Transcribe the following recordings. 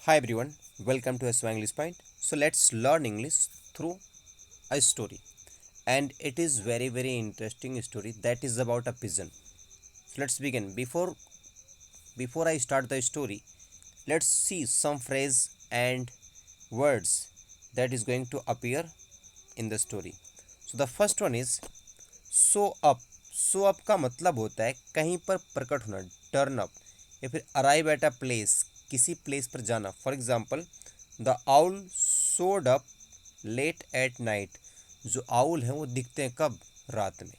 Hi everyone, welcome to SY English Point. So let's learn English through a story, and it is very interesting story that is about a pigeon. So let's begin. Before I start the story, let's see some phrase and words that is going to appear in the story. So the first one is show up. Show up का मतलब होता है कहीं पर प्रकट होना, turn up, या फिर अराइव एट अ प्लेस, किसी प्लेस पर जाना. For example, the owl showed up late at night. जो आउल हैं वो दिखते हैं कब? रात में.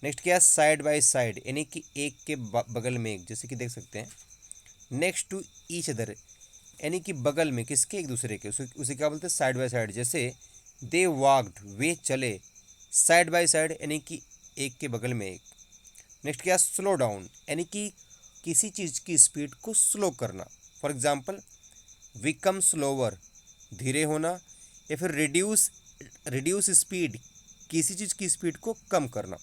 नेक्स्ट क्या है? साइड बाय साइड, यानी कि एक के बगल में एक, जैसे कि देख सकते हैं. नेक्स्ट टू ईच अदर, यानी कि बगल में, किसके? एक दूसरे के. उसे क्या बोलते हैं? Side by side. जैसे दे वॉक्ड, वे चले. साइड बाय साइड यानी कि एक के बगल में एक. नेक्स्ट क्या? स्लो डाउन, यानी कि किसी चीज़ की स्पीड को स्लो करना. फॉर एग्जाम्पल, विकम स्लोवर, धीरे होना. या फिर रिड्यूस, रिड्यूस स्पीड, किसी चीज़ की स्पीड को कम करना.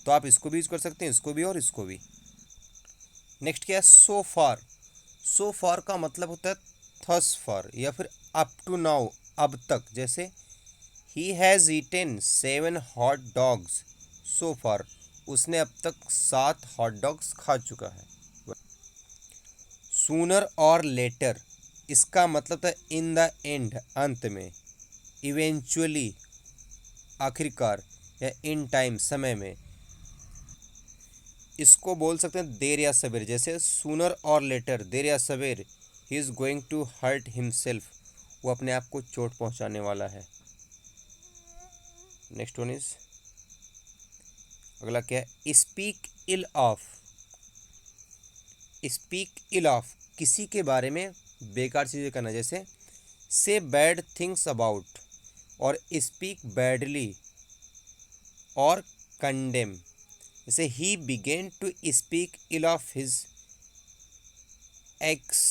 तो आप इसको भी यूज कर सकते हैं, इसको भी और इसको भी. नेक्स्ट क्या है? सो फार. सो फार का मतलब होता है थस फार, या फिर अप टू नाउ, अब तक. जैसे ही has eaten 7 hot dogs so far, उसने अब तक 7 हॉट डॉग्स खा चुका है. सूनर और लेटर, इसका मतलब था इन द एंड, अंत में. इवेंचुअली, आखिरकार, या इन टाइम, समय में. इसको बोल सकते हैं देर या सवेर. जैसे सूनर और लेटर, देर या सवेर, he is going to hurt himself, वो अपने आप को चोट पहुंचाने वाला है. नेक्स्ट वन इज, अगला क्या है? Speak ill of. Speak ill of, किसी के बारे में बेकार चीज़ें करना. जैसे से बैड थिंग्स अबाउट, और स्पीक बैडली, और कंडेम. जैसे ही begin to speak ill of his ex,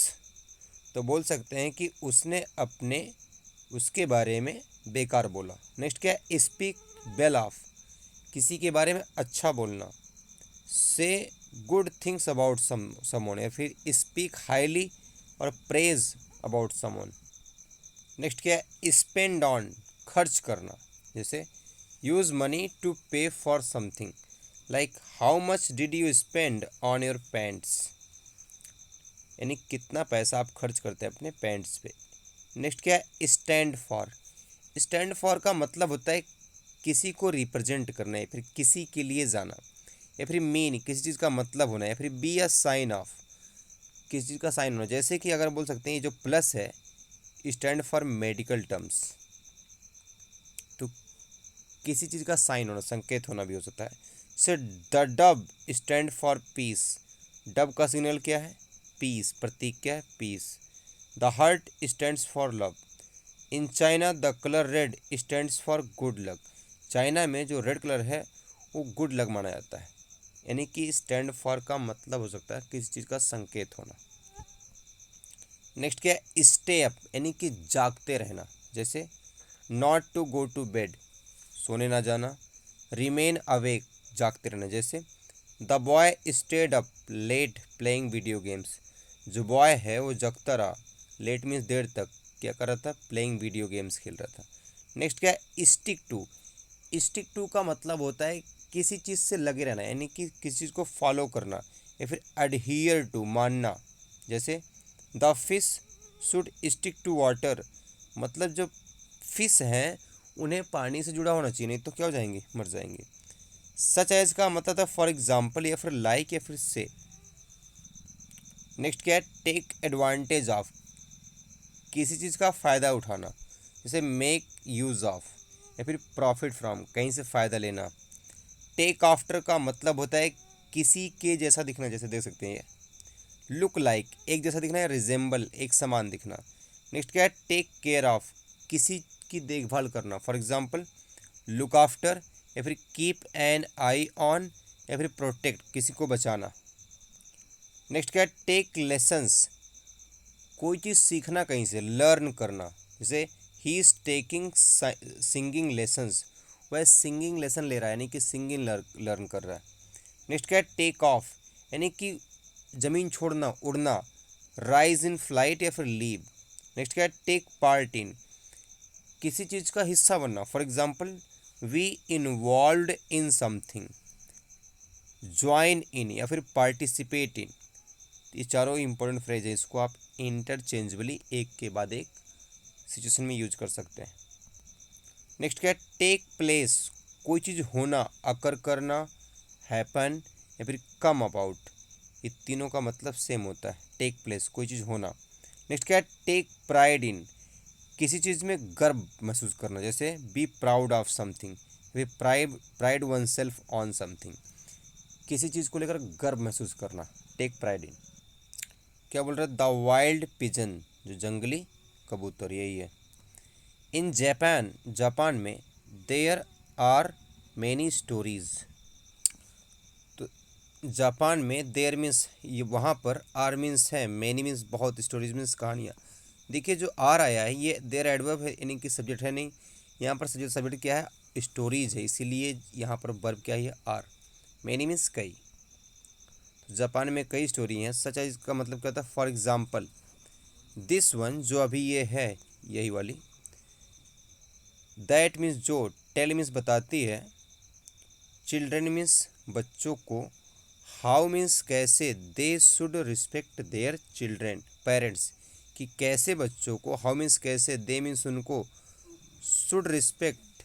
तो बोल सकते हैं कि उसने अपने, उसके बारे में बेकार बोला. नेक्स्ट क्या है? स्पीक वेल ऑफ, किसी के बारे में अच्छा बोलना. से गुड थिंग्स अबाउट समवन, या फिर स्पीक हाईली और प्रेज अबाउट समवन. नेक्स्ट क्या है? स्पेंड ऑन, खर्च करना. जैसे यूज़ मनी टू पे for something, like how much did you spend on your pants, यानी कितना पैसा आप खर्च करते हैं अपने पैंट्स पे. नेक्स्ट क्या है? Stand for. स्टैंड फॉर का मतलब होता है किसी को रिप्रेजेंट करना, या फिर किसी के लिए जाना, या फिर मीन, किसी चीज़ का मतलब होना, या फिर बी अ साइन ऑफ, किसी चीज़ का साइन होना. जैसे कि अगर बोल सकते हैं ये जो प्लस है, स्टैंड फॉर मेडिकल टर्म्स, तो किसी चीज़ का साइन होना, संकेत होना भी हो सकता है. Say the dove stand for peace. Dove का सिग्नल क्या है? पीस. प्रतीक क्या है? Peace. The heart stands for love. In China the colour red stands for good luck. China में जो रेड कलर है वो गुड लक माना जाता है. यानी कि स्टैंड फॉर का मतलब हो सकता है किसी चीज़ का संकेत होना. नेक्स्ट क्या है? स्टे अप, यानी कि जागते रहना. जैसे not to go to bed, सोने ना जाना. रिमेन अवेक, जागते रहना. जैसे the boy stayed up late playing video games. जो बॉय है वो जगता रहा, लेट मीन्स देर तक, क्या कर रहा था? प्लेइंग वीडियो गेम्स खेल रहा था. नेक्स्ट क्या है? Stick to. स्टिक टू का मतलब होता है किसी चीज़ से लगे रहना, यानी कि किसी चीज़ को फॉलो करना, या फिर एडहियर टू, मानना. जैसे the fish should stick to water, मतलब जो फिश हैं उन्हें पानी से जुड़ा होना चाहिए, नहीं तो क्या हो जाएंगे? मर जाएंगे. सच एज का मतलब था फॉर एग्जाम्पल, या फिर लाइक, या फिर से. नेक्स्ट क्या है? टेक एडवांटेज ऑफ, किसी चीज़ का फ़ायदा उठाना. जैसे मेक यूज़ ऑफ, या फिर प्रॉफिट फ्रॉम, कहीं से फ़ायदा लेना. टेक आफ्टर का मतलब होता है किसी के जैसा दिखना. जैसे देख सकते हैं ये लुक लाइक, एक जैसा दिखना, या रिजेंबल, एक समान दिखना. नेक्स्ट क्या है? टेक केयर ऑफ, किसी की देखभाल करना. फॉर एग्जाम्पल, लुक आफ्टर, या फिर कीप एन आई ऑन, या फिर प्रोटेक्ट, किसी को बचाना. नेक्स्ट क्या है? टेक लेसन्स, कोई चीज़ सीखना कहीं से, लर्न करना. जैसे he is taking singing lessons, वह सिंगिंग लेसन ले रहा है, यानी कि सिंगिंग लर्न कर रहा है. नेक्स्ट क्या है? टेक ऑफ, यानी कि ज़मीन छोड़ना, उड़ना. राइज इन, फ्लाइट या फिर लीव। नेक्स्ट क्या है, टेक पार्ट इन, किसी चीज़ का हिस्सा बनना। For example we involve in something, join in या फिर पार्टिसिपेट इन। ये चारों इंपॉर्टेंट फ्रेज है, इसको आप इंटरचेंजेबली एक के बाद एक सिचुएशन में यूज कर सकते हैं। नेक्स्ट क्या है, टेक प्लेस, कोई चीज़ होना, अकर करना, हैपन या फिर कम अबाउट। ये तीनों का मतलब सेम होता है, टेक प्लेस कोई चीज़ होना। नेक्स्ट क्या है, टेक प्राइड इन, किसी चीज़ में गर्व महसूस करना, जैसे बी प्राउड ऑफ समथिंग, फिर pride one self on something, किसी चीज़ को लेकर गर्व महसूस करना, टेक प्राइड इन। क्या बोल रहा है, द वाइल्ड पिजन, जो जंगली कबूतर, यही है। इन जापान, जापान में देयर आर मैनी स्टोरीज, तो जापान में देयर मीन्स ये वहाँ पर, आर मीन्स है, मैनी मीन्स बहुत, स्टोरीज मीन्स कहानियाँ। देखिए जो आर आया है ये देयर एडवर्ब है, यानी कि सब्जेक्ट है नहीं, यहाँ पर सब्जेक्ट क्या है, स्टोरीज है, इसीलिए यहाँ पर वर्ब क्या है, आर। मैनी मीन्स कई, जापान में कई स्टोरी हैं। सच है, इसका मतलब क्या होता है, फॉर एग्जाम्पल दिस वन, जो अभी ये है यही वाली। दैट मीन्स जो, टेल मीन्स बताती है, चिल्ड्रन मीन्स बच्चों को, हाउ मीन्स कैसे, they should respect their children parents, कि कैसे बच्चों को, हाउ मीन्स कैसे, दे मीन्स उनको, शुड रिस्पेक्ट,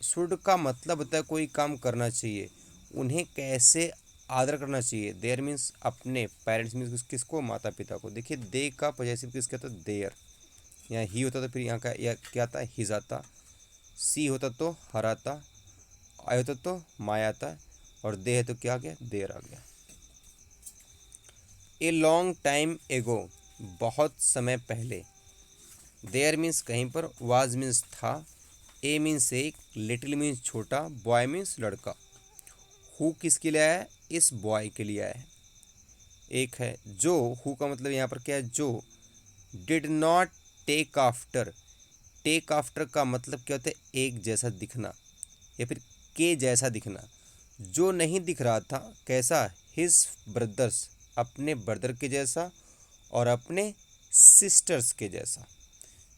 शुड का मतलब होता है कोई काम करना चाहिए, उन्हें कैसे आदर करना चाहिए। देयर मीन्स अपने, पेरेंट्स मीन्स किसको, माता पिता को। देखिए दे का पॉजेसिव किसका था, देयर, यहाँ ही होता तो फिर यहाँ का यह क्या था, हिज आता, सी होता तो हर आता, आई होता तो माया आता, और दे है तो क्या आ गया, देर आ गया। ए लॉन्ग टाइम एगो, बहुत समय पहले। देयर मीन्स कहीं पर, वाज मीन्स था, ए मीन्स एक, लिटिल मीन्स छोटा, बॉय मीन्स लड़का। हु किसके लिए आया है, इस बॉय के लिए आया है। एक है जो, हु का मतलब यहाँ पर क्या है, जो। Did not take after, take after का मतलब क्या होता है, एक जैसा दिखना या फिर के जैसा दिखना। जो नहीं दिख रहा था, कैसा, हिज ब्रदर्स, अपने ब्रदर के जैसा और अपने सिस्टर्स के जैसा।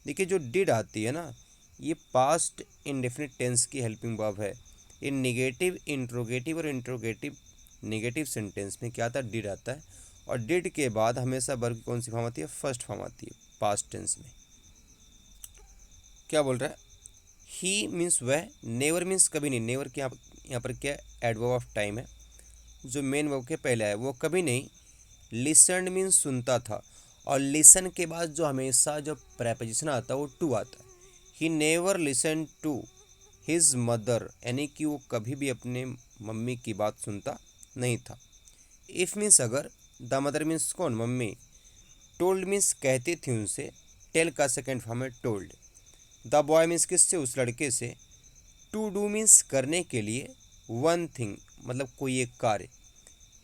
देखिए जो डिड आती है ना, ये पास्ट इंडेफिनिट टेंस की हेल्पिंग वर्ब है। इन निगेटिव, इंट्रोगेटिव और इंट्रोगेटिव निगेटिव सेंटेंस में क्या आता है, डिड आता है, और डिड के बाद हमेशा वर्ब की कौन सी फॉर्म आती है, फर्स्ट फॉर्म आती है पास्ट टेंस में। क्या बोल रहा है, ही मीन्स वह, नेवर मीन्स कभी नहीं, नेवर क्या यहाँ पर क्या एडवर्ब ऑफ टाइम है, जो मेन वर्ब के पहले है, वो कभी नहीं। लिसन मीन्स सुनता था, और लिसन के बाद जो हमेशा जो प्रेपोजिशन आता है वो टू आता है। He never listen to his mother, यानी कि वो कभी भी अपने मम्मी की बात सुनता नहीं था। इफ़ मीन्स अगर, द मदर मीन्स कौन, मम्मी। टोल्ड मीन्स कहती थी उनसे, टेल का सेकेंड फॉर्म है टोल्ड। द बॉय मीन्स किससे, उस लड़के से। टू डू मीन्स करने के लिए, वन थिंग मतलब कोई एक कार्य।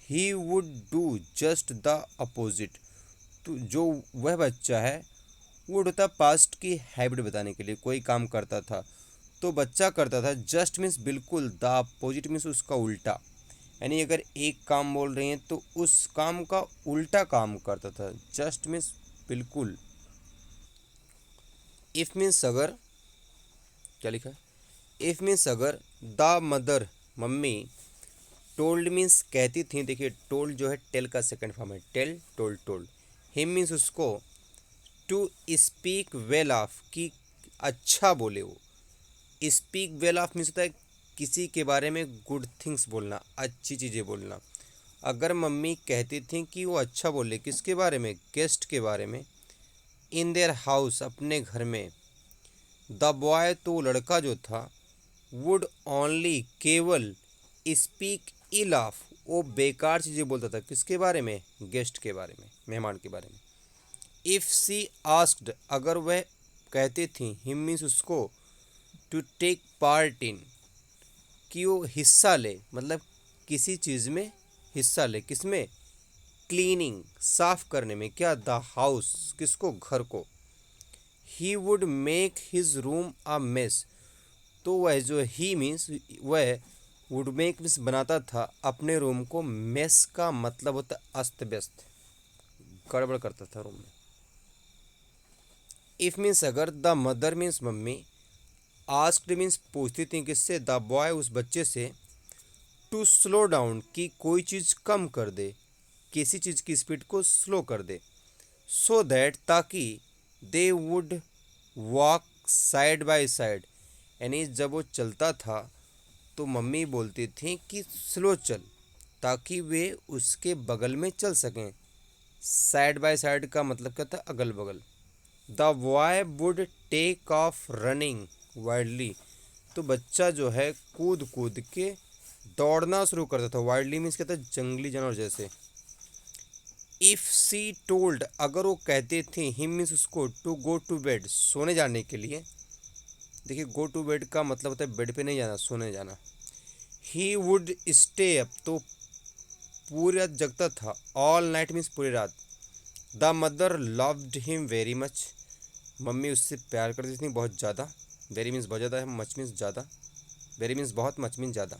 He would do just the opposite, तो जो वह बच्चा है, वुड होता पास्ट की हैबिट बताने के लिए, कोई काम करता था तो बच्चा करता था। जस्ट मीन्स बिल्कुल, द अपोजिट मीन्स उसका उल्टा, यानी अगर एक काम बोल रहे हैं तो उस काम का उल्टा काम करता था। जस्ट मीन्स बिल्कुल। इफ़ मीन्स अगर, क्या लिखा है, इफ़ मीन्स अगर, द मदर मम्मी, टोल्ड मीन्स कहती थी, देखिए टोल्ड जो है टेल का सेकंड फॉर्म है, tell told told. Him means उसको, टू स्पीक वेल ऑफ कि अच्छा बोले वो। स्पीक वेल ऑफ मीन्स होता है किसी के बारे में गुड थिंग्स बोलना, अच्छी चीज़ें बोलना। अगर मम्मी कहती थी कि वो अच्छा बोले, किसके बारे में, गेस्ट के बारे में। इन देयर हाउस, अपने घर में। द बॉय, तो लड़का जो था, वुड ओनली, केवल, स्पीक इल ऑफ, वो बेकार चीज़ें बोलता था, किसके बारे में, गेस्ट के बारे में, मेहमान के बारे में। इफ़ सी आस्क्ड, अगर वह कहती थी, हिम मीन्स उसको, टू टेक पार्ट इन, कि वो हिस्सा ले, मतलब किसी चीज़ में हिस्सा ले, किसमें, क्लीनिंग, साफ करने में, क्या, द हाउस, किसको, घर को। He would make his room a mess, तो वह जो ही मीन्स वह, वुड मेक मीन्स बनाता था अपने रूम को, मेस का मतलब होता है अस्त व्यस्त, गड़बड़ करता था रूम में। इफ मीन्स अगर, the mother means mummy, asked means पूछती थी किससे, द बॉय उस बच्चे से, टू स्लो डाउन कि कोई चीज़ कम कर दे, किसी चीज़ की स्पीड को स्लो कर दे, सो दैट ताकि they would walk side by side, यानी जब वो चलता था तो मम्मी बोलती थी कि स्लो चल, ताकि वे उसके बगल में चल सकें। साइड बाय साइड का मतलब क्या था, अगल बगल। The boy would take off running wildly, तो बच्चा जो है कूद कूद के दौड़ना शुरू करता था। वाइल्डली मीन्स क्या था, जंगली जानवर जैसे। इफ़ सी टोल्ड, अगर वो कहते थे, हिम मीन्स उसको, टू गो टू बेड, सोने जाने के लिए। देखिए गो टू बेड का मतलब होता है बेड पे नहीं जाना, सोने जाना। ही वुड स्टे अप, तो पूरी रात जगता था। ऑल नाइट मीन्स पूरी रात। The mother loved him very much, mummy उससे प्यार करती थी बहुत ज़्यादा। वेरी मीन्स बहुत ज़्यादा है, मच मीन्स ज़्यादा। वेरी मीन्स बहुत, मच मीन्स ज़्यादा।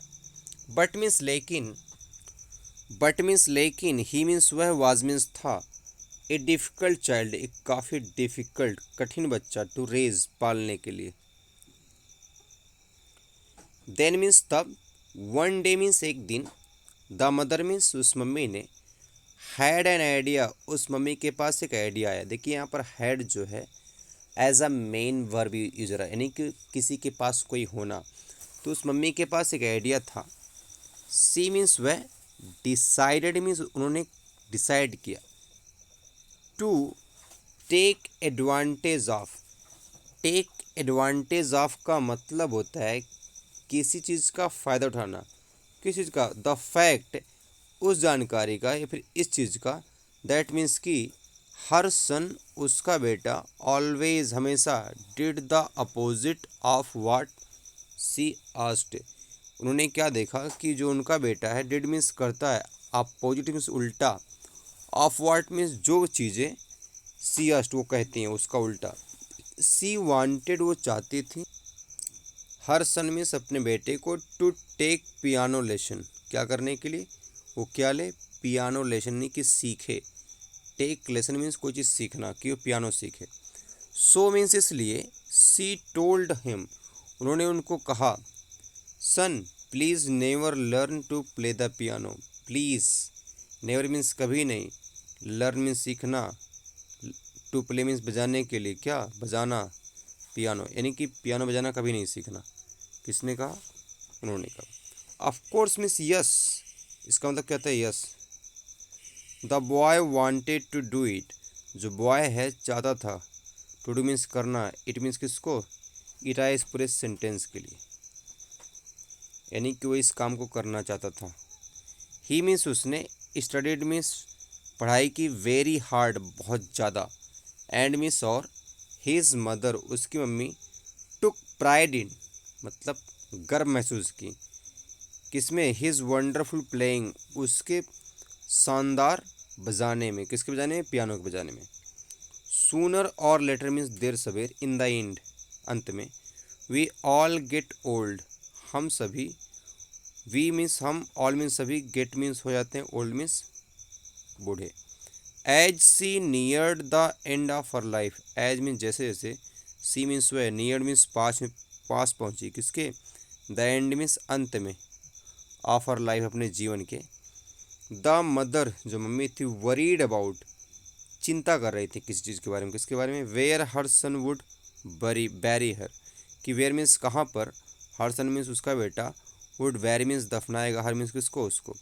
बट मीन्स लेकिन, बट मीन्स लेकिन, ही मीन्स वह, वाज मीन्स था, ए डिफ़िकल्ट चाइल्ड, एक काफ़ी डिफ़िकल्ट कठिन बच्चा, टू रेज पालने के लिए। देन मीन्स तब, वन डे मीन्स एक दिन, द मदर मीन्स उस मम्मी ने, हैड एन आइडिया, उस मम्मी के पास एक आइडिया आया। देखिए यहाँ पर हैड जो है as a main verb use रहा है, यानी कि किसी के पास कोई होना। तो उस मम्मी के पास एक आइडिया था। सी मीन्स वह, डिसाइडेड मीन्स उन्होंने डिसाइड किया। To take advantage of, take advantage of का मतलब होता है किसी चीज़ का फ़ायदा उठाना। किस चीज़ का, द फैक्ट, उस जानकारी का या फिर इस चीज़ का, दैट मीन्स कि हर सन, उसका बेटा, ऑलवेज हमेशा, did the opposite of what she asked, उन्होंने क्या देखा कि जो उनका बेटा है, डिड मीन्स करता है, अपोजिट मीन्स उल्टा, ऑफ वाट मीन्स जो चीज़ें, सी आस्क्ड वो कहती हैं उसका उल्टा। सी वांटेड वो चाहती थी, हर सन मीन्स अपने बेटे को, टू टेक पियानो लेसन, क्या करने के लिए, वो क्या ले, पियानो लेसन, नहीं कि सीखे। टेक लेसन मीन्स कोई चीज़ सीखना, कि वो पियानो सीखे। सो मीन्स इसलिए, सी टोल्ड हिम, उन्होंने उनको कहा, son please never learn to play the piano, please, never means कभी नहीं, लर्न मीन्स सीखना, टू प्ले मीन्स बजाने के लिए, क्या बजाना, पियानो, यानी कि पियानो बजाना कभी नहीं सीखना। किसने कहा, उन्होंने कहा। ऑफ कोर्स मीन्स यस, इसका मतलब क्या होता है, yes. The boy wanted to do it, जो बॉय है चाहता था, टू डू मीन्स करना, इट मीन्स किसको, इट आए इस पूरे सेंटेंस के लिए, यानी कि वो इस काम को करना चाहता था। ही मीन्स उसने, स्टडीड मीन्स पढ़ाई की, वेरी हार्ड बहुत ज़्यादा, एंड मीन्स और, हिज मदर उसकी मम्मी, टुक प्राइड इन मतलब गर्व महसूस की, किसमें, हिज वंडरफुल प्लेइंग, उसके शानदार बजाने में, किसके बजाने में, पियानो के बजाने में। सूनर और लेटर मीन्स देर सवेर, इन द एंड अंत में, वी ऑल गेट ओल्ड, हम सभी, वी मीन्स हम, ऑल मीन्स सभी, गेट मीन्स हो जाते हैं, ओल्ड मीन्स बूढ़े। As she neared the end of her life, as means जैसे जैसे, सी मीन्स वह, नियर्ड मीन्स पास में, पास पहुँची, किसके, द एंड मीन्स अंत में, ऑफ हर लाइफ अपने जीवन के। द मदर जो मम्मी थी, वरीड अबाउट, चिंता कर रही थी किसी चीज़ के बारे में, किसके बारे में, वेयर हर सन वुड बैरी हर, कि वेयर मीन्स कहाँ पर, हर सन मीन्स उसका बेटा, वुड बैरी मीन्स दफनाएगा, हर मीन्स किसको, उसको।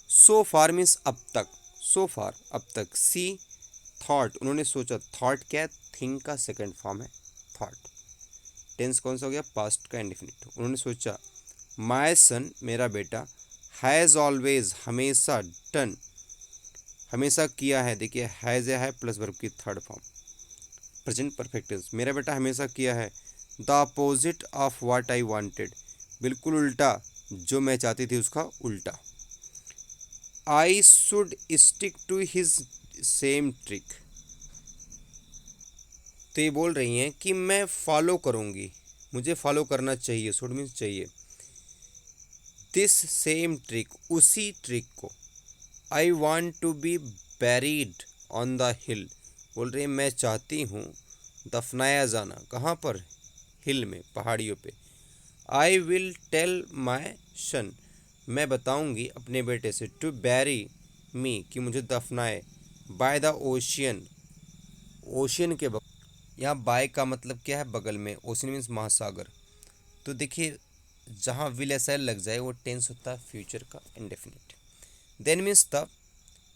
सो फार मीन्स अब तक, सो फार अब तक। सी थॉट उन्होंने सोचा, थॉट क्या है, थिंक का सेकंड फॉर्म है थॉट। टेंस कौन सा हो गया, पास्ट का इंडेफिनिट। उन्होंने सोचा, माय सन मेरा बेटा, हैज़ ऑलवेज हमेशा, डन हमेशा किया है, देखिए हैज़ है प्लस वर्ब की third form, present perfect tense, मेरा बेटा हमेशा किया है, the opposite of what I wanted, बिल्कुल उल्टा, जो मैं चाहती थी उसका उल्टा। I should stick to his same trick, तो ये बोल रही हैं कि मैं फॉलो करूँगी, मुझे फॉलो करना चाहिए, शुड मीन्स चाहिए, दिस सेम ट्रिक, उसी ट्रिक को। I want to be buried on the hill, बोल रही है मैं चाहती हूँ दफनाया जाना, कहाँ पर, हिल में, पहाड़ियों पे। आई विल टेल माई सन, मैं बताऊंगी अपने बेटे से, टू बैरी मी, कि मुझे दफनाए, बाय द ओशियन, ओशियन के बगल। यहाँ बाय का मतलब क्या है, बगल में, ओशियन मीन्स महासागर। तो देखिए जहाँ विल एस एल लग जाए वो टेंस होता है फ्यूचर का, इंडेफिनिट। देन मीन्स तब,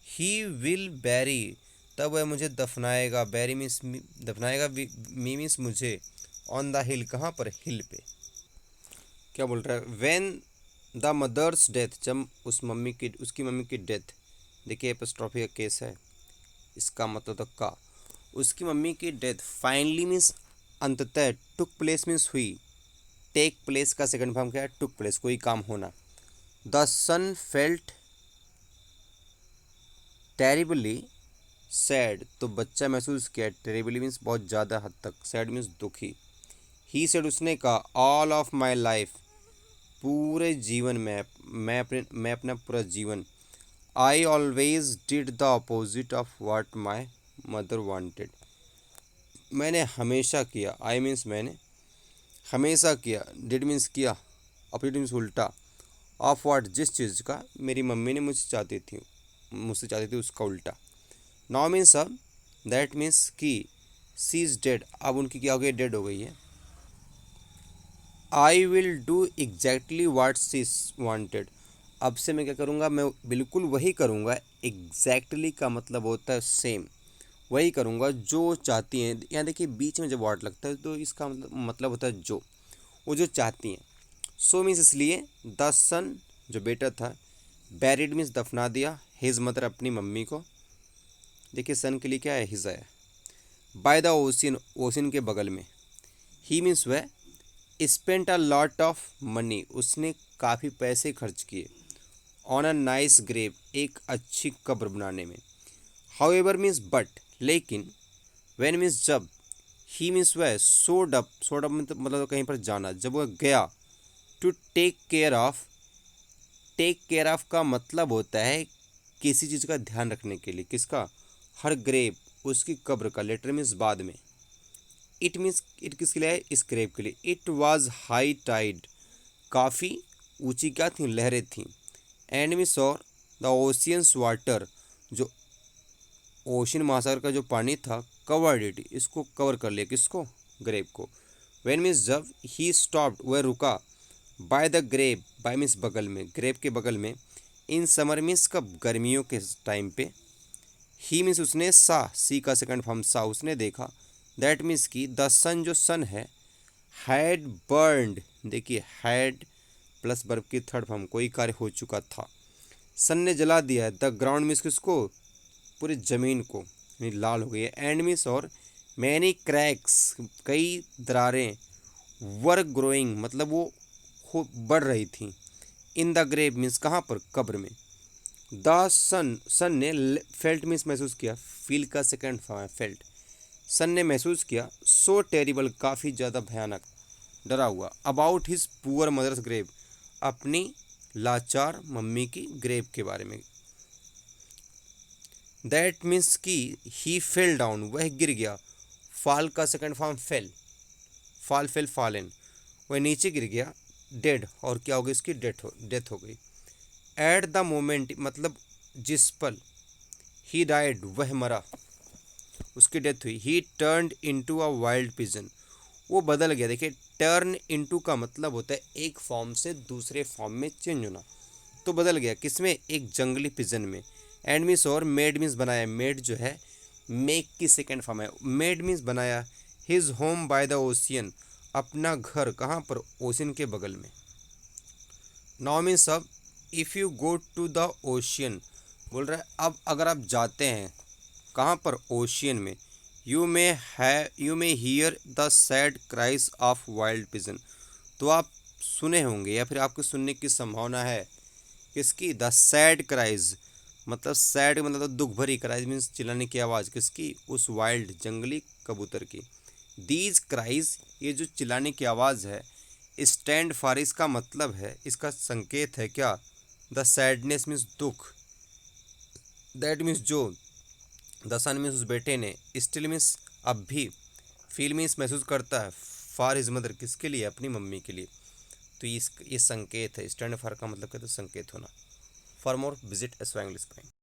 ही विल बैरी, तब वह मुझे दफनाएगा, बैरी मीन्स दफनाएगा, मी मीन्स मुझे, ऑन द हिल, कहाँ पर, हिल पे। क्या बोल रहा है, व्हेन द मदर्स डेथ, जब उस मम्मी की, उसकी मम्मी की डेथ, देखिए एपस्ट्रॉफी का केस है, इसका मतलब तो का, उसकी मम्मी की डेथ फाइनली मीन्स अंततः, टुक प्लेस मीन्स हुई, टेक प्लेस का सेकंड फॉर्म क्या है, टुक प्लेस, कोई काम होना। The son felt terribly sad, तो बच्चा महसूस किया, टेरिबली मीन्स बहुत ज़्यादा हद तक, सैड मीन्स दुखी। ही सेड, उसने कहा, ऑल ऑफ माई लाइफ, पूरे जीवन में, मैं अपना पूरा जीवन, I always did the opposite of watt my mother wanted, मैंने हमेशा किया, आई मीन्स मैंने हमेशा किया, डिड मीन्स किया, अपोजिट मीन्स उल्टा, ऑफ वाट, जिस चीज़ का मेरी मम्मी ने मुझसे चाहती थी उसका उल्टा। नाउ मीन्स अब, दैट मीन्स कि, सी इज़ डेड, अब उनकी क्या हो गई, डेड हो गई है। I will do exactly what she wanted, अब से मैं क्या करूँगा, मैं बिल्कुल वही करूँगा, एग्जैक्टली का मतलब होता है सेम, वही करूँगा जो चाहती हैं। यहाँ देखिए बीच में जब वर्ड लगता है तो इसका मतलब होता है जो, वो जो चाहती हैं। सो मीन्स इसलिए, द सन, जो बेटा था, बैरिड मीन्स दफना दिया, हिज मदर, अपनी मम्मी को, देखिए सन के लिए क्या है, हिज है, बाय द ओशियन, ओशियन के बगल में। ही मीन्स वह, spent a lot of money, उसने काफ़ी पैसे खर्च किए, ऑन अ नाइस ग्रेव, एक अच्छी कब्र बनाने में। हाउएवर मीन्स बट, लेकिन, व्हेन मीन्स जब, ही मीन्स वह, सोड अप, सोड अप मतलब कहीं पर जाना, जब वह गया, to take care of, take care of का मतलब होता है किसी चीज़ का ध्यान रखने के लिए, किसका, हर ग्रेव, उसकी कब्र का, लेटर मीन्स बाद में। इट मीन्स, इट किसके लिए है, इस ग्रेव के लिए। इट वॉज हाई टाइड, काफ़ी ऊंची क्या थी, लहरें थीं। And we saw the ocean's water, जो ओशन महासागर का जो पानी था, कवर्ड इट, इसको कवर कर लिया, किसको, ग्रेव को। वेन मीन्स जब, ही स्टॉप्ड, वह रुका, by the grave, by means बगल में, ग्रेव के बगल में, इन समर मीन्स कब, गर्मियों के टाइम पे। ही मीन्स उसने, सा, सी का सेकंड फॉर्म सा, उसने देखा, दैट मीन्स की, द सन, जो सन है, हैड बर्नड, देखिए हैड प्लस वर्ब की थर्ड फॉर्म, कोई कार्य हो चुका था, सन ने जला दिया है, द ग्राउंड मीन्स किसको, पूरी ज़मीन को, यानी लाल हो गई है। एंड मीन्स और, मैनी क्रैक्स, कई दरारें, वर ग्रोइंग मतलब वो बढ़ रही थी, इन द ग्रेव मीन्स कहाँ पर, कब्र में। द सन, सन ने, फेल्ट मीन्स महसूस किया, फील का सेकेंड फॉर्म है फेल्ट, सन ने महसूस किया, सो टेरिबल, काफ़ी ज़्यादा भयानक, डरा हुआ, about his poor mother's grave, अपनी लाचार मम्मी की ग्रेव के बारे में। दैट मीन्स कि, ही फेल डाउन, वह गिर गया, फॉल का second form fail, fall fail fallen, वह नीचे गिर गया, डेड, और क्या हो गई, इसकी डेथ हो गई। एट द मोमेंट मतलब जिस पल, ही डाइड, वह मरा, उसकी डेथ हुई, he turned into a wild pigeon, वो बदल गया। देखिए टर्न इनटू का मतलब होता है एक फॉर्म से दूसरे फॉर्म में चेंज होना, तो बदल गया किसमें, एक जंगली पिजन में। एंड मीन्स और, मेड मीन्स बनाया, मेड जो है मेक की सेकेंड फॉर्म है, मेड मीन्स बनाया, his home by the ocean, अपना घर कहाँ पर, ओशियन के बगल में। नाउ मीन्स अब, if you go to the ocean, बोल रहा है अब अगर आप जाते हैं कहाँ पर, ओशियन में, you may here the sad cries of wild pigeon, तो आप सुने होंगे या फिर आपके सुनने की संभावना है, किसकी, द सैड क्राइज, मतलब सैड मतलब तो दुख भरी, क्राइज मीन्स चिल्लाने की आवाज़, किसकी, उस वाइल्ड जंगली कबूतर की। दीज क्राइज, ये जो चिल्लाने की आवाज़ है, स्टैंड फॉर, इसका मतलब है, इसका संकेत है क्या, द सैडनेस मीन्स दुख, दैट मीन्स जो, द सन मीन्स उस बेटे ने, स्टिल मीन्स अब भी, फील मीन्स महसूस करता है, फॉर हिज मदर किसके लिए, अपनी मम्मी के लिए। तो ये संकेत है, स्टैंड फॉर का मतलब कहते हैं संकेत होना। For more visit Swang English point.